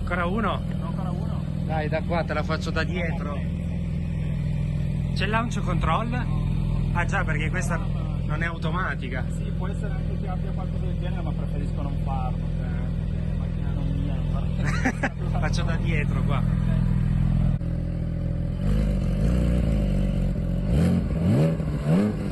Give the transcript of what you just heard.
Ancora uno? Ancora uno? Dai, da qua te la faccio da dietro. C'è il launch control? Ah già, perché questa non è automatica. Sì, può essere anche che abbia qualcosa del genere, ma preferisco non farlo, perché macchina non mia, non farlo. Faccio da dietro qua. Ok.